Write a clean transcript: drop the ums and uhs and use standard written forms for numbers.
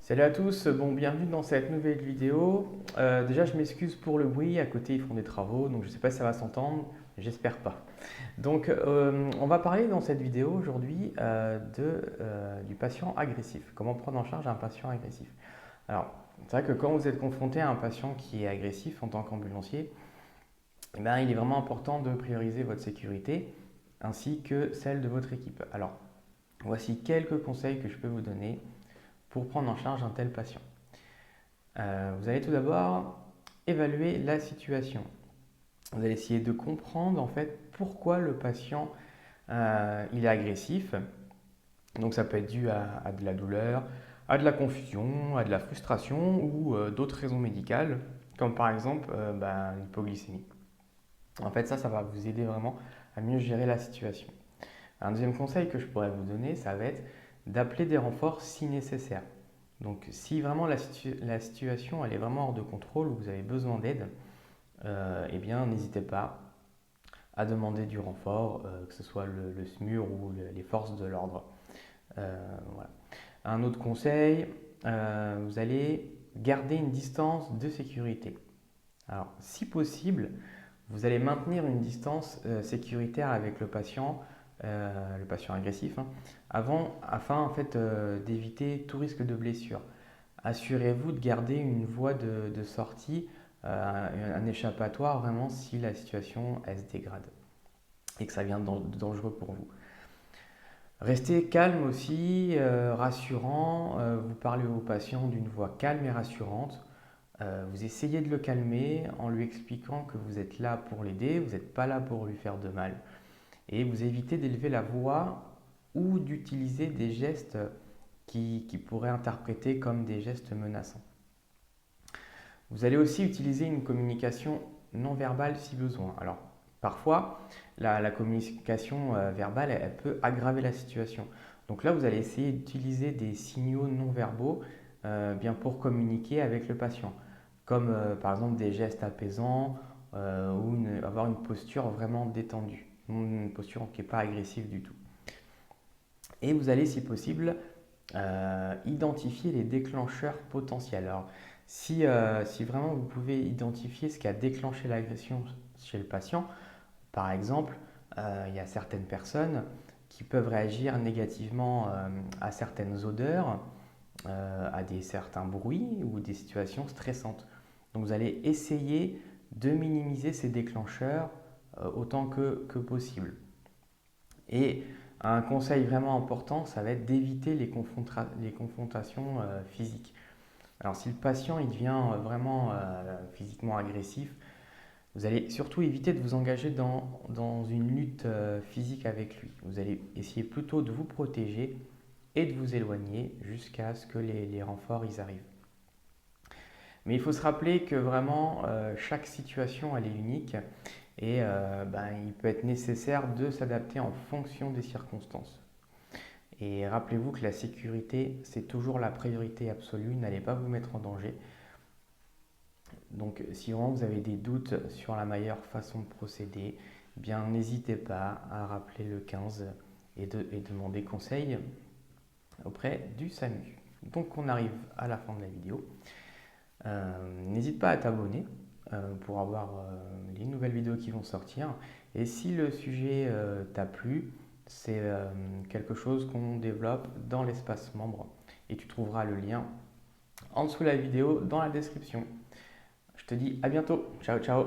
Salut à tous, bon bienvenue dans cette nouvelle vidéo. Déjà je m'excuse pour le bruit, à côté ils font des travaux, donc je ne sais pas si ça va s'entendre, j'espère pas. Donc on va parler dans cette vidéo aujourd'hui du patient agressif, comment prendre en charge un patient agressif. Alors c'est vrai que quand vous êtes confronté à un patient qui est agressif en tant qu'ambulancier, eh ben, il est vraiment important de prioriser votre sécurité ainsi que celle de votre équipe. Alors voici quelques conseils que je peux vous donner pour prendre en charge un tel patient. Vous allez tout d'abord évaluer la situation. Vous allez essayer de comprendre en fait pourquoi le patient il est agressif. Donc ça peut être dû à de la douleur, à de la confusion, à de la frustration ou d'autres raisons médicales, comme par exemple l'hypoglycémie. En fait ça va vous aider vraiment à mieux gérer la situation. Un deuxième conseil que je pourrais vous donner, ça va être d'appeler des renforts si nécessaire. Donc si vraiment la situation elle est vraiment hors de contrôle ou vous avez besoin d'aide, eh bien n'hésitez pas à demander du renfort, que ce soit le SMUR ou les forces de l'ordre. Voilà. Un autre conseil, vous allez garder une distance de sécurité. Alors si possible, vous allez maintenir une distance sécuritaire avec le patient agressif, hein, afin en fait, d'éviter tout risque de blessure. Assurez-vous de garder une voie de sortie, un échappatoire vraiment si la situation elle se dégrade et que ça devient dangereux pour vous. Restez calme aussi, rassurant. Vous parlez au patient d'une voix calme et rassurante. Vous essayez de le calmer en lui expliquant que vous êtes là pour l'aider, vous n'êtes pas là pour lui faire de mal. Et vous évitez d'élever la voix ou d'utiliser des gestes qui pourraient interpréter comme des gestes menaçants. Vous allez aussi utiliser une communication non verbale si besoin. Alors, parfois, la communication verbale, elle peut aggraver la situation. Donc là, vous allez essayer d'utiliser des signaux non verbaux bien pour communiquer avec le patient, comme par exemple des gestes apaisants ou avoir une posture vraiment détendue, une posture qui n'est pas agressive du tout. Et vous allez, si possible, identifier les déclencheurs potentiels. Alors, si vraiment vous pouvez identifier ce qui a déclenché l'agression chez le patient, par exemple, il y a certaines personnes qui peuvent réagir négativement à certaines odeurs, certains bruits ou des situations stressantes. Donc vous allez essayer de minimiser ces déclencheurs autant que possible. Et un conseil vraiment important, ça va être d'éviter les confrontations physiques. Alors si le patient il devient vraiment physiquement agressif, vous allez surtout éviter de vous engager dans une lutte physique avec lui. Vous allez essayer plutôt de vous protéger et de vous éloigner jusqu'à ce que les renforts ils arrivent. Mais il faut se rappeler que vraiment chaque situation elle est unique et il peut être nécessaire de s'adapter en fonction des circonstances. Et rappelez-vous que la sécurité, c'est toujours la priorité absolue, n'allez pas vous mettre en danger. Donc si vraiment vous avez des doutes sur la meilleure façon de procéder, eh bien n'hésitez pas à rappeler le 15 et demander conseil auprès du SAMU. Donc on arrive à la fin de la vidéo. N'hésite pas à t'abonner pour avoir les nouvelles vidéos qui vont sortir. Et si le sujet t'a plu, c'est quelque chose qu'on développe dans l'espace membre et tu trouveras le lien en dessous de la vidéo dans la description. Je te dis à bientôt. Ciao, ciao.